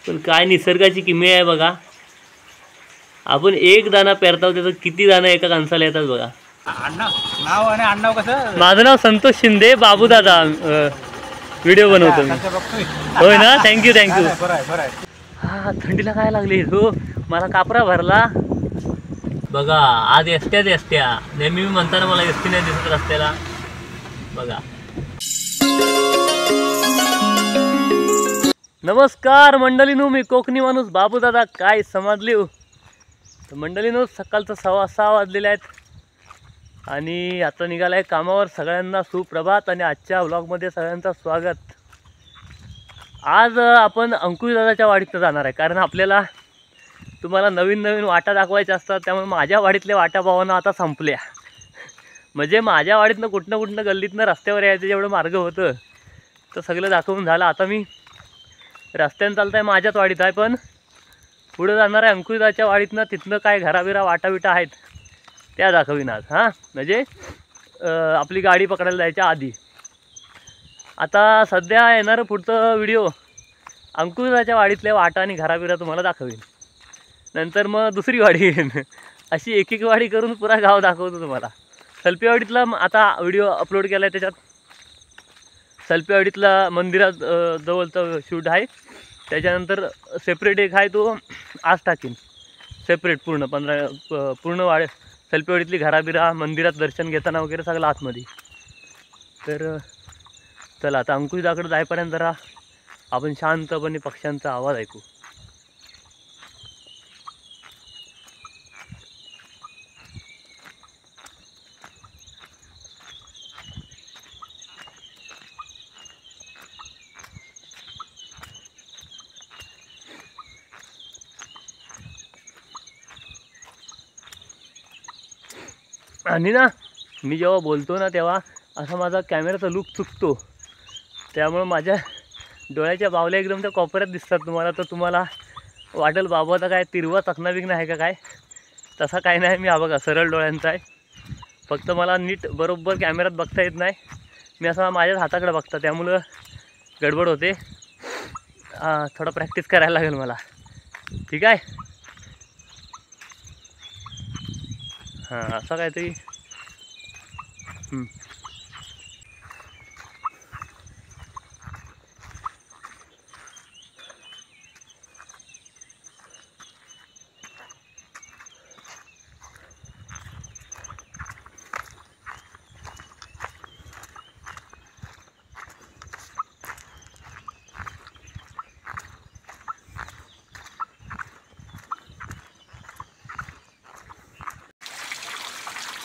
पण काय निसर्गाची किमया आहे बघा. आपण एक दाणा पेरताव त्याचं किती दाणं एका कणसाला येतात बघा. नाव आणि आडनाव कसं? माझं नाव संतोष शिंदे, बाबूदादा व्हिडिओ बनवतो मी. होय ना, थँक्यू थँक्यू. हा थंडीला काय लागली हो, मला कापरा भरला बघा. आज एसट्या नेहमी मी म्हणताना मला एसटी नाही दिसत रस्त्याला बघा. नमस्कार मंडळीनो, मी कोकणी माणूस बाबूदादा. काय समजली हो तर मंडळीनो, सकाळचं 6:15 वाजलेले आहेत आणि आता निघाला आहे कामावर. सगळ्यांना सुप्रभात आणि आजच्या व्लॉगमध्ये सगळ्यांचं स्वागत. आज आपण अंकुशदादाच्या वाडीत जाणार आहे, कारण आपल्याला तुम्हाला नवीन नवीन वाटा दाखवायच्या असतात. त्यामुळे माझ्या वाडीतल्या वाटा भावांना आता संपल्या. म्हणजे माझ्या वाडीतनं कुठनं गल्लीतनं रस्त्यावर यायचं जेवढं मार्ग होतं तर सगळं दाखवून झालं. आता मी रस्त्यानं चालत आहे, माझ्याच वाडीत आहे, पण पुढे जाणार आहे अंकुशदाच्या वाडीतनं. तिथनं काय घराबिरा वाटाबिटा आहेत त्या दाखवीन आज. हां म्हणजे आपली गाडी पकडायला जायच्या आधी. आता सध्या येणारं पुढचं व्हिडिओ अंकुशदाच्या वाडीतल्या वाटा आणि घराबिरा तुम्हाला दाखवीन. नंतर मग दुसरी वाडी येईन. अशी एक एक वाडी करून पुरा गाव दाखवतो तुम्हाला. सलपेवाडीतला आता व्हिडिओ अपलोड केला आहे, त्याच्यात सलपेवाडीतला मंदिरात जवळचा शूट आहे. त्याच्यानंतर सेपरेट एक आहे, तो आज टाकीन सेपरेट पूर्ण पूर्ण वाडे सलपेवाडीतली घराबिरा, मंदिरात दर्शन घेताना वगैरे सगळं आतमध्ये. तर चला आता अंकुशदाकडे जायपर्यंत जरा आपण शांतपणे पक्ष्यांचा आवाज ऐकू. आणि ना मी जेव्हा बोलतो ना तेव्हा असा माझा कॅमेराचा लुक चुकतो, त्यामुळं माझ्या डोळ्याच्या बावल्या एकदम त्या कोपऱ्यात दिसतात तुम्हाला. तर तुम्हाला वाटेल बाबाचा काय तिरवा चकना बिकना आहे का काय, तसा काय नाही. मी हा बघा सरळ डोळ्यांचा आहे, फक्त मला नीट बरोबर कॅमेऱ्यात बघता येत नाही. मी असं माझ्याच हाताकडे बघता, त्यामुळं गडबड होते. थोडं प्रॅक्टिस करायला लागेल मला, ठीक आहे. हां असं काहीतरी.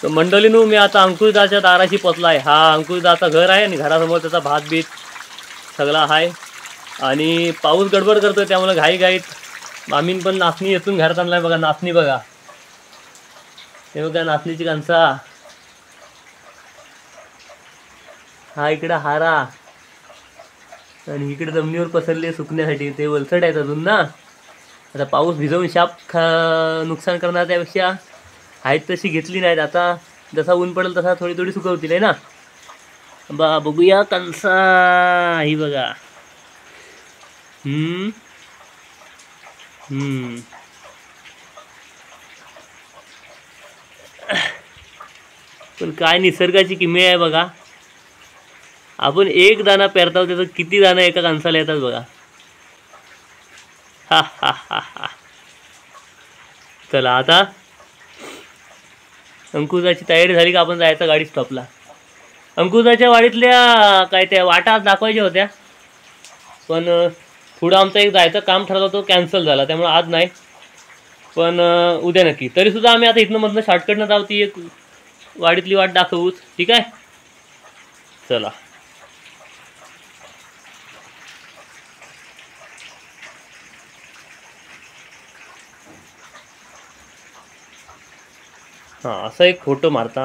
तर मंडळीनो, मी आता अंकुशदाच्या दाराशी पोचला आहे. हा अंकुशदाचं घर आहे आणि घरासमोर त्याचा भात बीत सगळा आहे. आणि पाऊस गडबड करतोय, त्यामुळे घाईत मामीन पण नाचणी येथून घरात आणलाय बघा. नाचणी बघा, हे बघा नाचणीची कणसा. हा इकडं हारा आणि इकडे जमिनीवर पसरले सुकण्यासाठी. ते वलसड आहेत अजून ना. आता पाऊस भिजवून शाप नुकसान करणार, त्यापेक्षा आहेत तशी घेतली नाहीत. आता जसा ऊन पडेल तसा थोडी थोडी सुकवतील आहे ना. बघूया कणसा ही बघा. पण काय निसर्गाची किमया आहे बघा. आपण एक दाणा पेरताव त्याचं किती दाणं एका कणसाला येतात बघा. हा हा हा हा. चला आता अंकुशदाची तयारी झाली का आपण जायचं गाडी स्टॉपला. अंकुशदाच्या वाडीतल्या काय त्या वाटा दाखवायच्या होत्या, पण पुढं आमचं एक जायचं काम ठरलं, तो कॅन्सल झाला. त्यामुळे आज नाही, पण उद्या नक्की. तरीसुद्धा आम्ही आता इथनं मधनं शॉर्टकटनं जाऊ, ती एक वाडीतली वाट दाखवूच, ठीक आहे. चला हां असा एक फोटो मारता.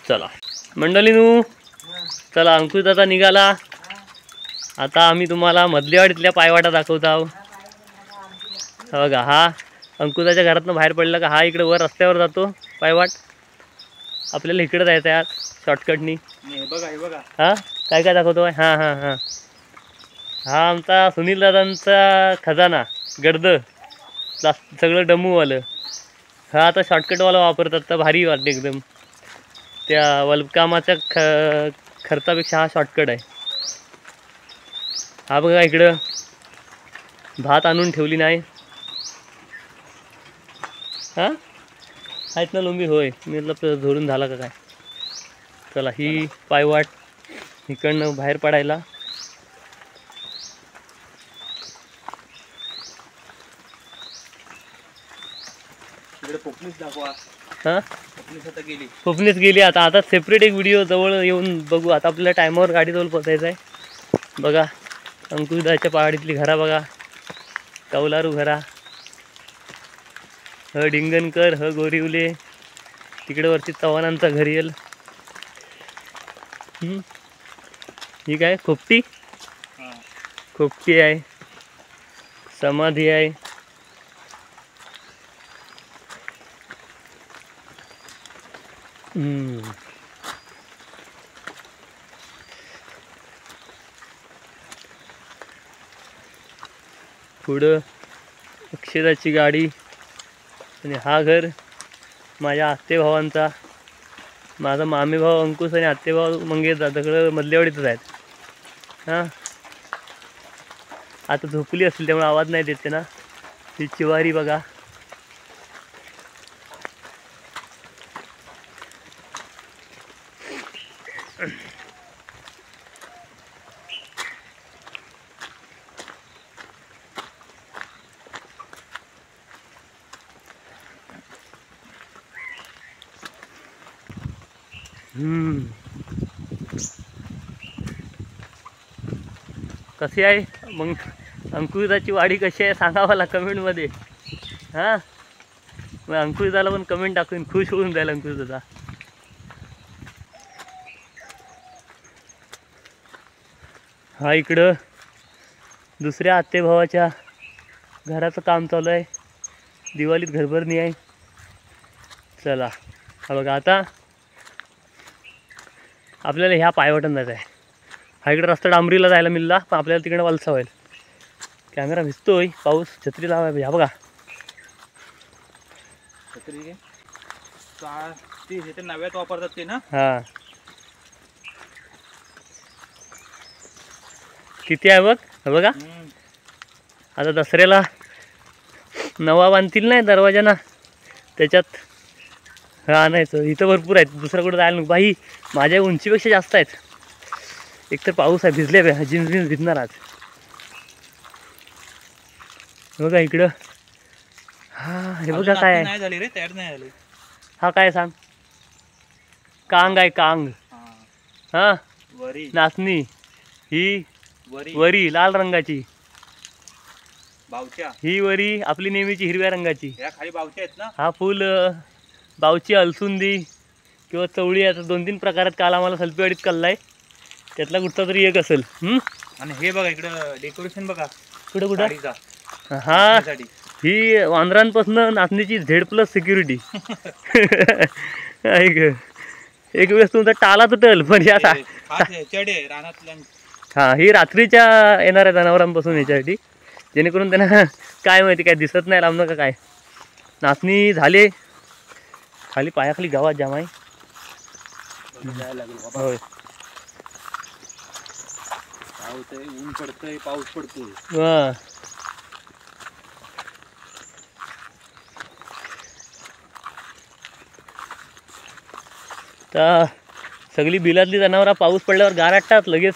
चला मंडळीनू, चला अंकुशदादा निघाला. आता आम्ही तुम्हाला मधल्या वाडीतल्या पायवाटा दाखवत आहोत. बघा, हा अंकुशदाच्या घरातनं बाहेर पडलं का हा इकडे वर रस्त्यावर जातो पायवाट. आपल्याला इकडे जायचं आहे आज शॉर्टकटनी. बघा हे बघा. हां काय काय दाखवतो. हां हां हां हा आमचा सुनील दादांचा खजाना गर्द सगळं डमूवालं. हा आता शॉर्टकटवाला वापरतात तर भारी वाटते एकदम. त्या वलकामाच्या खर्चापेक्षा हा शॉर्टकट आहे. हा बघा इकडं भात आणून ठेवली नाही. हां आहेत ना लोंबी? होय, मी म्हटलं झोडून झाला का काय. चला ही पायवाट इकडनं बाहेर पडायला. हां कोकणीच गेली. आता सेपरेट एक व्हिडिओ जवळ येऊन बघू. आता आपल्याला टायमावर गाडीजवळ पोचायचं आहे. बघा अंकुशदाच्या पहाडीतली घरा बघा, कौलारू घरा. ह डिंगणकर, ह गोरिवले, तिकडे वरती चव्हाणांचा घरी येईल. ही काय खोपटी? खोपटी आहे, समाधी आहे. पुढं अक्षराची गाडी. आणि हा घर माझ्या आत्तेभावांचा. माझा मामेभाव अंकुश आणि आत्तेभाव मंगेश सगळं मधल्यावडीतच आहेत. हां आता झोपली असेल त्यामुळे आवाज नाही देते ना. ही चिवारी बघा. कशी आहे मग अंकुशदाची वाडी? कशी आहे सांगा मला कमेंटमध्ये. हां मग अंकुशदाला पण कमेंट टाकून खुश होऊन जाईल अंकुशदा. हा इकडं दुसऱ्या आत्तेभावाच्या घराचं काम चालू आहे. दिवाळीत घरभरणी आहे. चला हा बघा आता आपल्याला ह्या पायवाटन जायचं आहे. हा इकडे रस्ता डांबरीला जायला मिळला, पण आपल्याला तिकडे वलसा होईल. कॅमेरा भिजतोय, पाऊस छत्री लावाय. ह्या बघा छत्री ते नव्यात वापरतात ते ना. हां किती आहे बघ. बघा आता दसऱ्याला नवा बांधतील नाही दरवाजाना, त्याच्यात हा आणायचं. इथं भरपूर आहेत, दुसऱ्या कुठं जायला नको. बाई माझ्या उंचीपेक्षा जास्त आहेत. एकतर पाऊस आहे, भिजले जीन्स भिजणार आज. बघा इकडं. हा हे बघा काय नाही झाली रे, तयार नाही झाली. हा काय सांग? कांग आहे कांग. हा वरी नाचणी. ही वरी लाल रंगाची. बावच्या. ही वरी आपली नेहमीची हिरव्या रंगाची. या खाली बावच्या आहेत ना. हा फुल बावची, अलसुंदी किंवा चवळी. आता 2-3 प्रकारात काल आम्हाला सल्पेवाडीत कल्लाय, त्यातला कुठचा तरी एक असेल. आणि हे बघा इकडं डेकोरेशन बघा. कुठं? हा ही वांद्रांपासून नाचणीची Z+ सिक्युरिटी. एक वेळेस तुमचा टाला तुटल पण या हा ही रात्रीच्या येणाऱ्या जनावरांपासून याच्यासाठी, जेणेकरून त्यांना काय माहिती काय दिसत नाही लांबणं का काय. नाचणी झाले खाली पायाखाली गावात जाम आहे. होय ऊन पडतंय, पाऊस पडतोय. हां तर सगळी बिलातली जनावरं पाऊस पडल्यावर गारटतात. लगेच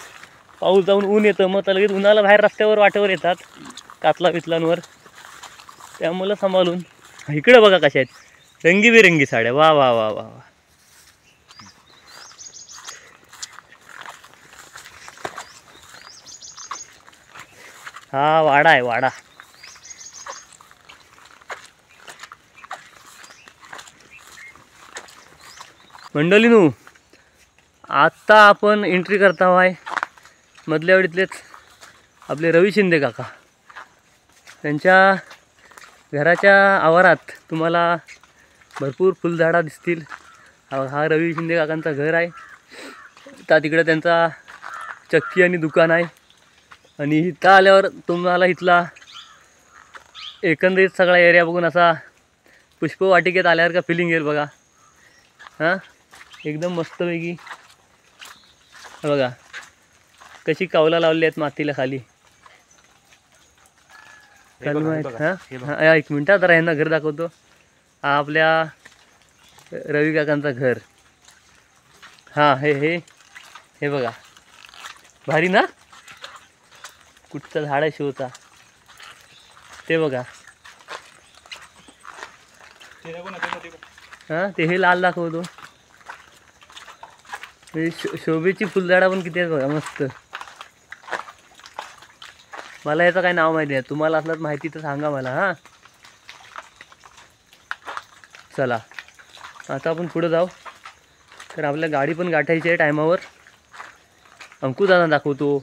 पाऊस जाऊन ऊन येतं, मग तर लगेच उन्हाला बाहेर रस्त्यावर वाटेवर येतात कातला बितलांवर. त्यामुळं सांभाळून. इकडं बघा कशा आहेत रंगीबेरंगी साड्या. वा वा वा वा वा. हा वाडा आहे वाडा. मंडळीनू आत्ता आपण एंट्री करता आहे मधल्यावडीतलेच आपले रवी शिंदे काका. त्यांच्या घराच्या आवारात तुम्हाला भरपूर फुलझाडं दिसतील. हा रवी शिंदे काकांचं घर आहे. त्या तिकडे त्यांचा चक्की आणि दुकान आहे. आणि इथं आल्यावर तुम्हाला इथला एकंदरीत सगळा एरिया बघून असा पुष्पवाटिकेत आल्यावर का फिलिंग येईल बघा. हां एकदम मस्तपैकी. हे बघा कशी कावला लावली आहेत मातीला खाली. हे बघा, हे बघा, हे बघा. हां एक मिनटं जरा यांना घर दाखवतो. हा आपल्या रवी काकांचा घर. हां हे हे हे बघा भारी ना. कुठचा झाड आहे शिवचा ते बघा. ते दाखव ना, ते बघ, ते बघ. हां ते हे लाल दाखवतो. शोभेची फुलझाडं पण किती आहेत बघा मस्त. मला याचं काही नाव माहिती आहे. तुम्हाला असलं माहिती तर सांगा मला. हां चला आता आपण पुढं जाऊ. तर आपल्या गाडी पण गाठायची आहे टायमावर. अंकु दादा दाखवतो.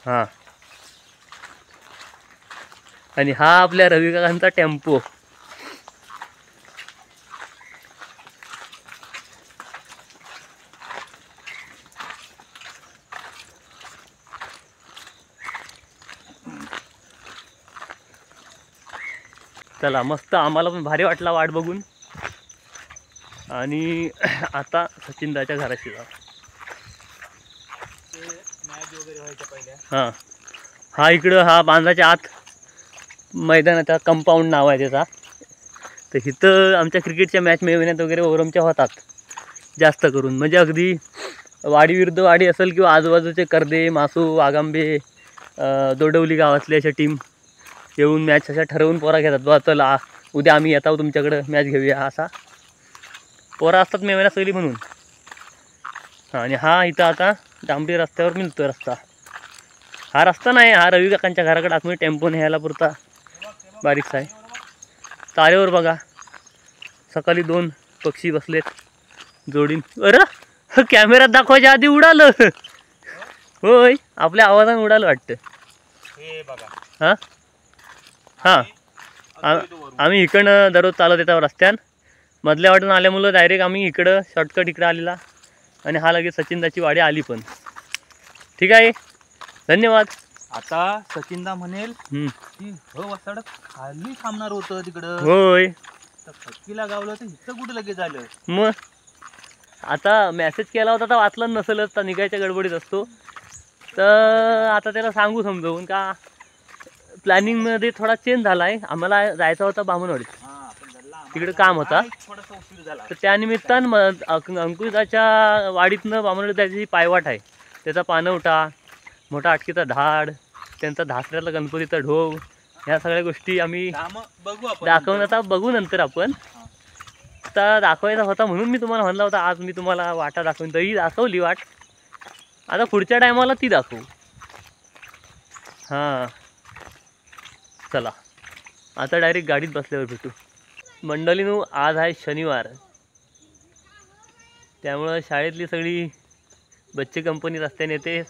हां आणि हा आपल्या रवी काकांचा टेम्पो. चला मस्त. आम्हाला पण भारी वाटला वाट बघून. आणि आता सचिनदाच्या घराशी जाऊ. ते मॅच वगैरे व्हायच्या पहिल्या. हां हा इकडं हा बांधाच्या आत मैदानाचा कंपाऊंड नाव आहे त्याचा. तर इथं आमच्या क्रिकेटच्या मॅच मिळवण्यात वगैरे ओरमच्या होतात जास्त करून. म्हणजे अगदी वाडी विरुद्ध वाडी असेल किंवा आजूबाजूचे कर्दे मासू वाघांबे दोडवली गावातले अशा टीम येऊन मॅच अशा ठरवून पोरा घेतात. बा चला उद्या आम्ही येत आहोत तुमच्याकडं मॅच घेऊया असा पोरा असतात मेवण्या सगळी म्हणून. हां आणि हा इथं आता डांबरी रस्त्यावर मिळतो रस्ता. हा रस्ता नाही, हा रवी काकांच्या घराकडे आतमध्ये टेम्पो न्यायला पुरता बारीकसा आहे. तारेवर बघा सकाळी 2 पक्षी बसलेत जोडीन. अरे कॅमेऱ्यात दाखवायच्या आधी उडालं. होय आपल्या आवाजाने उडालं वाटतं. हे बघा. हां हां आम्ही इकडनं दररोज चालत येतो रस्त्यान. मधल्या वाटून आल्यामुळं डायरेक्ट आम्ही इकडं शॉर्टकट इकडं आलेला. आणि हा लगेच सचिनदाची वाडी आली पण. ठीक आहे धन्यवाद. आता सचिनदा म्हणेल की हो वासाड खाली थांबणार होतं तिकडं. होय तर फटकीला गावलं तर इथं कुठं लगेच आलं. मग आता मेसेज केला होता तर वाचलं नसेलच तर निघायच्या गडबडीत असतो. तर आता त्याला सांगू समजावून का प्लॅनिंगमध्ये थोडा चेंज झाला आहे. आम्हाला जायचा होता बामणवाडीत. तिकडे काम होता. थोडासा उशीर झाला. तर त्यानिमित्तानं अंकुशाच्या वाडीतनं बामणवाडीत जायची पायवाट आहे. त्याचा पाणवटा मोठा आटकीचा धाड त्यांचा धासऱ्यातला गणपतीचा ढोग ह्या सगळ्या गोष्टी आम्ही बघू आपण दाखवून आता बघू नंतर आपण. आता दाखवायचा होता म्हणून मी तुम्हाला म्हणला होता आज मी तुम्हाला वाटा दाखवून. तरी दाखवली वाट. आता पुढच्या टायमाला ती दाखवू. हां चला आता डायरेक्ट गाडीत बसल्यावर भेटू. मंडळीनो आज आहे शनिवार. त्यामुळं शाळेतली सगळी बच्चे कंपनी रस्त्याने येते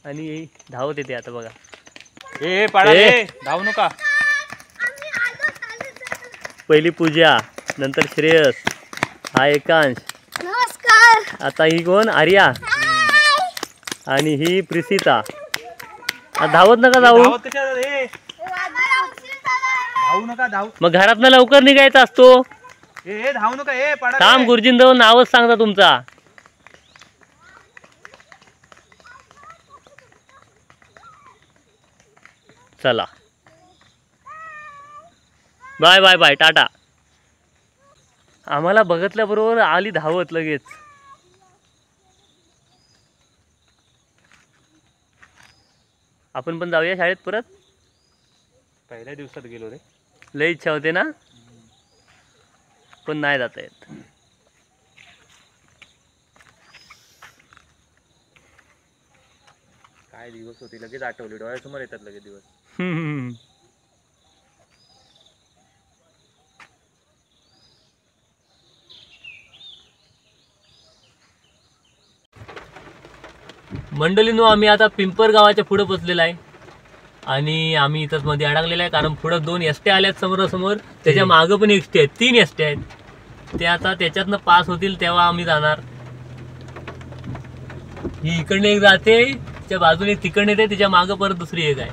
आणि धावत येते. आता बघा ए पाडा रे धावू नका. पहिली पूजा नंतर श्रेयस हा एकांश. नमस्कार. आता ही कोण आर्या आणि ही प्रिसिता. धावत नका जाऊ. धावत कशाला रे. धावू नका धावू. मग घरातनं लवकर निघायचा असतो. ए धावू नका. ए पाडा थांब गुरुजींजवळ नावच सांगता तुमचा. चला बाय बाय बाय टाटा. आम्हाला बघितल्याबरोबर आली धावत लगेच. आपण पण जाऊया शाळेत परत. पहिल्या दिवसात गेलो रे. लई इच्छा होते ना पण नाही जाता येत. काय दिवस होते लगेच आठवले. डोळ्यासमोर येतात लगेच दिवस. मंडळींनो आम्ही आता पिंपर गावाच्या पुढे पोचलेला आहे. आणि आम्ही इथंच मध्ये अडकलेला आहे कारण पुढं 2 एसट्या आल्यात समोरासमोर. त्याच्या मागं पण एसटी आहेत. 3 एसट्या आहेत. ते आता त्याच्यातनं पास होतील तेव्हा आम्ही जाणार. ही इकडनं एक जाते तिच्या बाजूने तिकडे येते, तिच्या मागं परत दुसरी एक आहे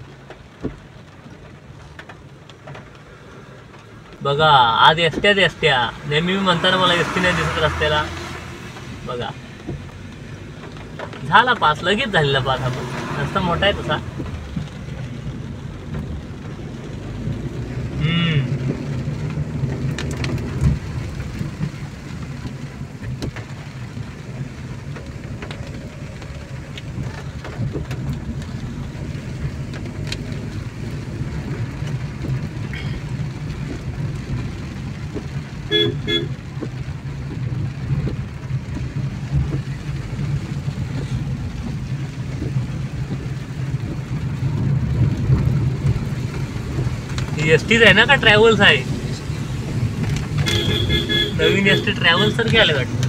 बघा. आज एसट्याच एसट्या, नेहमी मी म्हणताना मला एसटी नाही दिसत रस्त्याला. बघा झाला पास, लगेच झालेला पास. आपण रस्ता मोठा आहे तसा. एसटीच आहे ना का ट्रॅव्हल्स आहे? नवीन एसटी ट्रॅव्हल्स सारखी आले वाटतं.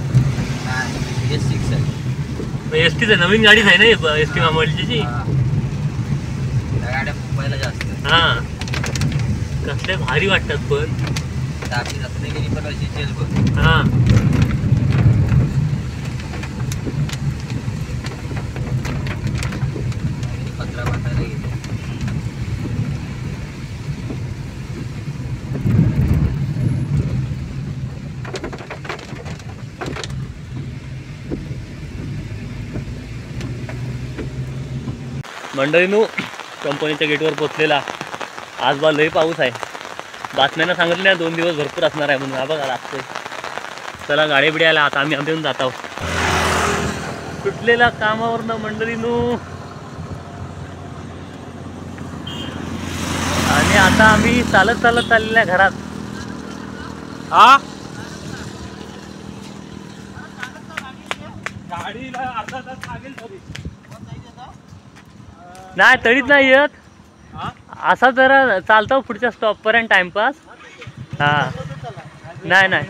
एसटीच आहे, नवीन गाडीच आहे ना एसटी मामल्टीची. मुंबईला जास्त हा कसले भारी वाटतात पण. रत्नागिरी पण अशी चेल बघ. हा पत्रा बांधायला गेली. मंडळीनू कंपनीच्या गेटवर पोचलेला. आज बा लय पाऊस आहे. बातम्यांना सांगितलं ना 2 दिवस भरपूर असणार आहे म्हणून. हा बघा लागतोय. चला गाडी बिडी आला, आता आम्ही येऊन जात आहोत. सुटलेला कामावरनं मंडळीनू. आणि आता आम्ही चालत चालत चाललेल्या घरात. हा गाडीला अर्धा तास लागेल तरी. नाही तळीत नाही येत, असा जरा चालतो पुढच्या स्टॉप पर्यंत टाइमपास. हा नाही नाही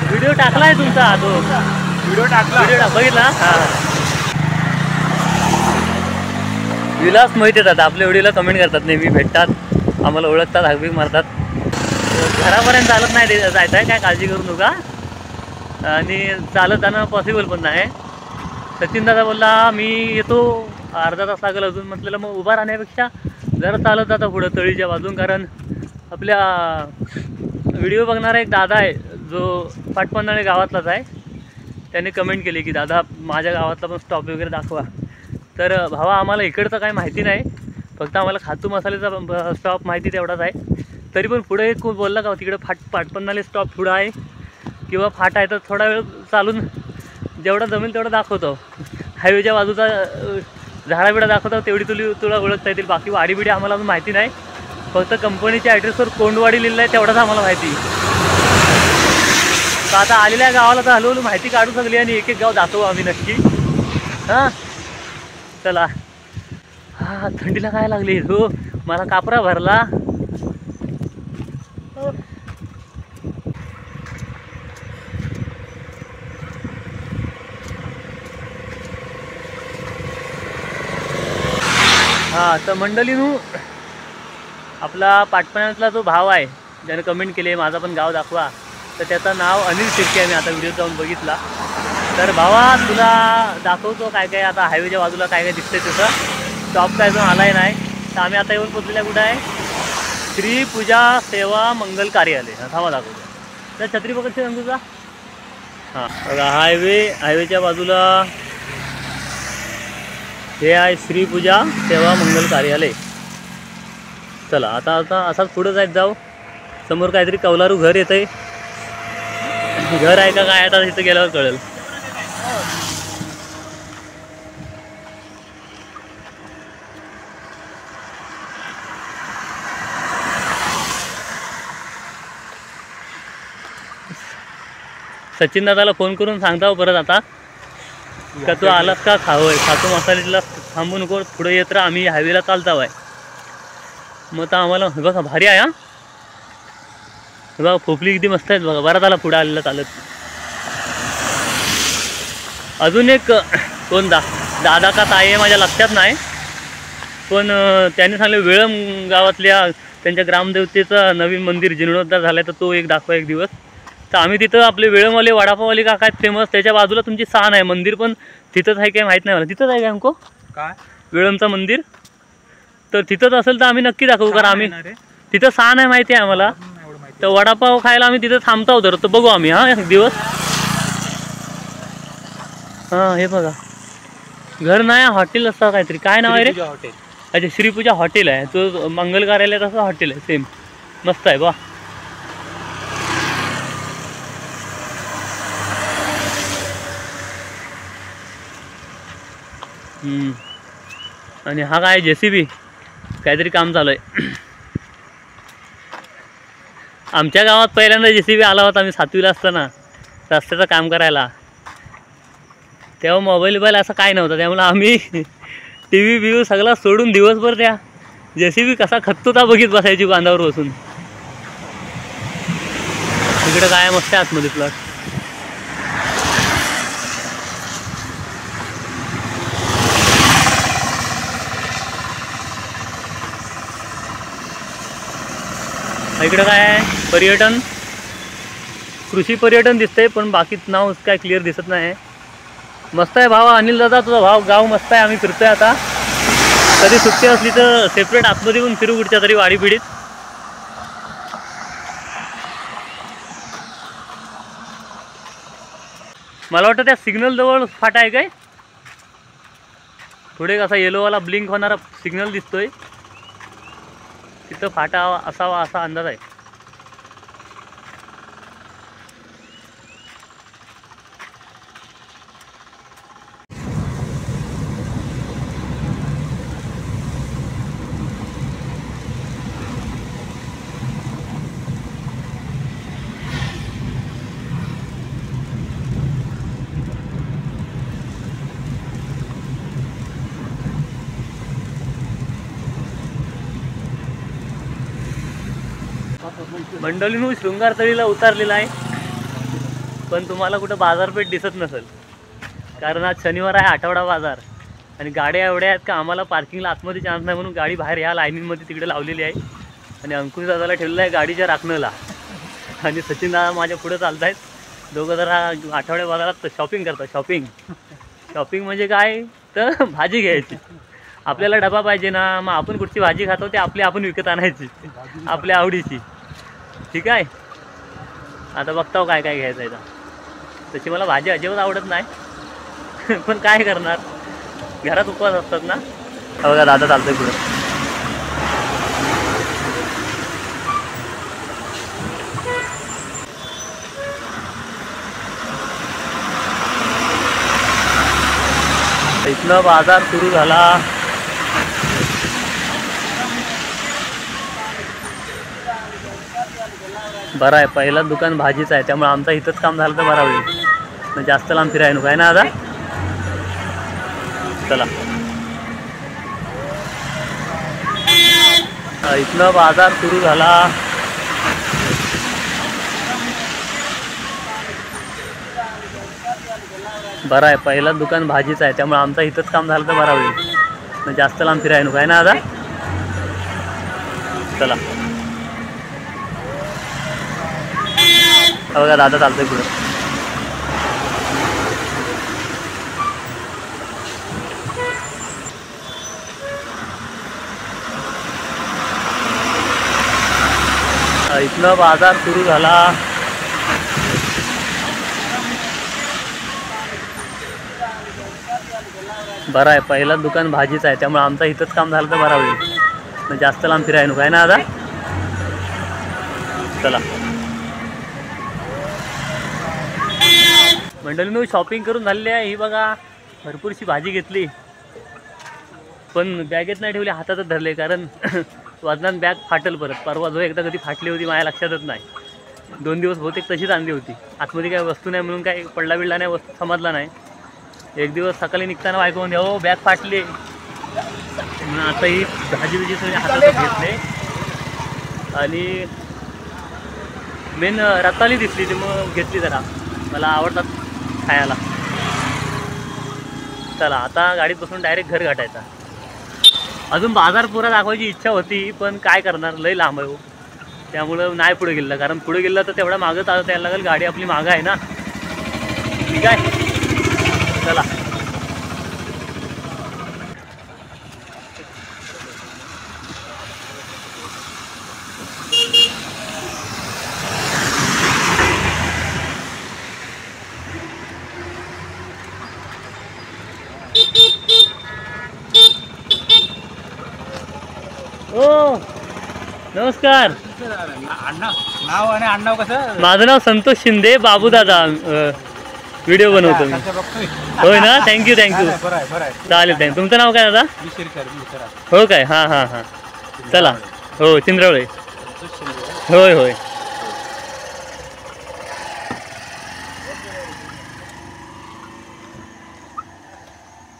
व्हिडिओ टाकलाय तुमचा तो. व्हिडिओ टाकला बघितला. हा विलास माहिती येतात आपल्या व्हिडिओला, कमेंट करतात, नेहमी भेटतात, आम्हाला ओळखतात, हाकबीक मारतात. घरापर्यंत चालत नाही जायचं आहे, काय काळजी करू नका. आणि चालत जाणं पॉसिबल पण नाही. सचिन दादा बोलला मी येतो, अर्धा तास लागेल अजून. म्हटलेलं मग उभा राहण्यापेक्षा जरा चालत जाता पुढं तळीच्या बाजून. कारण आपल्या व्हिडिओ बघणारा एक दादा आहे जो पाटपन्हाळे गावातलाच आहे. त्याने कमेंट केली की दादा माझ्या गावातला पण स्टॉप वगैरे दाखवा. तर भावा आम्हाला इकडचं काही माहिती नाही, फक्त आम्हाला खातू मसाल्याचा स्टॉप माहिती तेवढाच आहे. तरी पण पुढे एक बोलला का तिकडे पाटपन्हाळे स्टॉप पुढं आहे किंवा फाट आहे, तर थोडा वेळ चालून जेवढा जमेल तेवढं दाखवतो. हायवेच्या बाजूचा झाडाबिडा दाखवतो, तेवढी तुला ओळखता येतील. बाकी वाडीबिडी आम्हाला अजून माहिती नाही. फक्त कंपनीच्या ॲड्रेसवर कोंडवाडी लिहिलं आहे तेवढाच आम्हाला माहिती. तर आता आलेल्या गावाला तर हळूहळू माहिती काढू सगळी आणि एक एक गाव दाखवू आम्ही नक्की. हां चला. हां थंडीला काय लागली हो, मला कापरा भरला. हां तर मंडळीनू आपला पाटपण्यातला जो भाव आहे ज्याने कमेंट केली माझा पण गाव दाखवा, तर त्याचं नाव अनिल शिर्के आहे. मी आता व्हिडिओ जाऊन बघितला. तर भावा तुला दाखवतो काय काय आता हायवेच्या बाजूला काय काय दिसतंय तसं. स्टॉप काय अजून आलाय नाही. तर आम्ही आता येऊन पोचलेल्या कुठं आहे, श्री पूजा सेवा मंगल कार्यालय. थांबा दाखवतो. तर छत्री पकडते तुझा. हां बघा हायवेच्या बाजूला हे आहे श्री पूजा सेवा मंगल कार्यालय. चला आता असाच पुढं जायत जाऊ. समोर काहीतरी कौलारू घर येतंय. घर आहे का काय आता तिथं गेल्यावर कळेल. सचिन दादाला फोन करून सांगता परत आता का तू आलास का खावंय, खातो मसाल्याला थांबू नको, पुढे येत राहा, आम्ही हायवेला चालताव आहे. मग तर आम्हाला बघा भारी आहे. बघा खोपली किती मस्त आहेत बघा. बरा झाला पुढे आलेला चालत. अजून एक कोण दादा का ताई आहे माझ्या लक्षात नाही, पण त्यांनी सांगले वेळम गावातल्या त्यांच्या ग्रामदेवतेचं नवीन मंदिर जीर्णोद्धार झाला आहे, तर तो एक दाखवा एक दिवस. तर आम्ही तिथं आपले वेळमवाले वडापाववाले काका आहेत फेमस, त्याच्या बाजूला तुमची साण आहे, मंदिर पण तिथंच आहे काय माहीत नाही मला. तिथंच आहे काय हमको काय वेळमचं मंदिर? तर तिथंच असेल तर आम्ही नक्की दाखवू, कारण आम्ही तिथं साण आहे माहिती आहे आम्हाला. एवढं माहिती तर वडापाव खायला आम्ही तिथं थांबतो तर बघू आम्ही हां एक दिवस. हां हे बघा घर नाही हॉटेल असं काहीतरी, काय नाव आहे रे? हॉटेल. अच्छा श्रीपूजा हॉटेल आहे, तो मंगल कार्यालय तसं हॉटेल आहे सेम, मस्त आहे बा. आणि हा काय JCB काहीतरी काम चालू आहे. आमच्या गावात पहिल्यांदा JCB आला होता, आम्ही 7वीला असताना रस्त्याचं काम करायला. तेव्हा मोबाईल असं काय नव्हतं, त्यामुळे आम्ही TV बिव्ही सगळा सोडून दिवसभर त्या JCB कसा खतोता बघित बसायची बांधावर बसून. तिकडे काय मस्त आहे आतमध्ये प्लॉट. इकडं काय आहे पर्यटन, कृषी पर्यटन दिसतंय, पण बाकी नाव काय क्लिअर दिसत नाही. मस्त आहे भावा अनिल दादा, तुझा गाव मस्त आहे. आम्ही फिरतोय आता, कधी सुट्टी असली तर सेपरेट आतमध्ये पण फिरू कुठच्या तरी वाडी पिढीत. मला वाटतं त्या सिग्नल जवळ फाटा आहे काय, पुढे कसा येलोवाला ब्लिंक होणारा सिग्नल दिसतोय, तिथं फाटा असावा असा अंदाज आहे. मंडळींनो शृंगारतळीला उतारलेला आहे, पण तुम्हाला कुठं बाजारपेठ दिसत नसेल, कारण आज शनिवार आहे, आठवडा बाजार. आणि गाड्या एवढ्या आहेत का आम्हाला पार्किंगला आतमध्ये चान्स नाही, म्हणून गाडी बाहेर ह्या लाईनीमध्ये तिकडे लावलेली आहे. आणि अंकुश दादाला ठेवलेलं आहे गाडीच्या राखणला, आणि सचिन दादा माझ्या पुढे चालत आहेत. दोघं जरा आठवड्या बाजारात शॉपिंग करतात. शॉपिंग म्हणजे काय तर भाजी घ्यायची. आपल्याला डबा पाहिजे ना, मग आपण कुठची भाजी खातो ते आपण विकत आणायची आपल्या आवडीची. ठीक आहे, आता बघताव काय काय घ्यायचं आहे. तशी मला भाजी अजिबात आवडत नाही, पण काय करणार, घरात उपवास असतात ना. बघा दादा चालतोय पुढं. इथनं बाजार सुरू झाला. बरं आहे, पहिलं दुकान भाजीचं आहे, त्यामुळे आमचं इथंच काम झालं तर बरा होईल, मग जास्त लांब फिराय नको आहे ना दादा. चला इथनं बाजार सुरू झाला. बरं आहे, पहिलं दुकान भाजीचं आहे, त्यामुळे आमचं इथंच काम झालं तर बरा होईल, मग जास्त लांब फिराय नको आहे ना दादा. चला बघा दादा चालतोय पुढं. इथनं बाजार सुरू झाला. बरं आहे, पहिलं दुकान भाजीचं आहे, त्यामुळे आमचं इथंच काम झालं तर बरा होईल, मग जास्त लांब फिराय नको आहे ना दादा. चला मंडळींनो शॉपिंग करून झालेली आहे. ही बघा भरपूरशी भाजी घेतली, पण बॅगेत नाही ठेवली, हातातच धरले, कारण वजनात बॅग फाटल परत. परवा जो एकदा कधी फाटली होती माझ्या लक्षातच नाही. 2 दिवस बहुतेक तशीच आणली होती, आतमध्ये काही वस्तू नाही म्हणून काही पडला बिडला नाही, वस्तू समजला नाही. एक दिवस सकाळी निघताना बायको म्हणते हो बॅग फाटली, म्हणून आता ही भाजी बिजी सगळी हातातच घेतले. आणि मेन रताळी दिसली ती मग घेतली, जरा मला आवडतात खायला. चला आता गाडीत बसून डायरेक्ट घर गाठायचा. अजून बाजार पुरा दाखवायची इच्छा होती, पण काय करणार, लय लांब आहे हो. त्यामुळं नाही पुढे गेलं, कारण पुढे गेलं तर तेवढा मागं चालत यायला लागेल, गाडी आपली मागं आहे ना. ठीक आहे, चला. ओ नमस्कार. नाव आणि आडनाव कसं? माझं नाव संतोष शिंदे, बाबूदादा व्हिडिओ बनवतो मी. होय ना, थँक्यू थँक्यू. चालेल थँक्यू. तुमचं नाव काय दादा? हो काय, हां हां हां. चला, हो चिंद्रवळे. होय होय.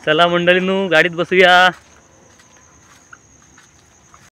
चला मंडळींनो, गाडीत बसूया.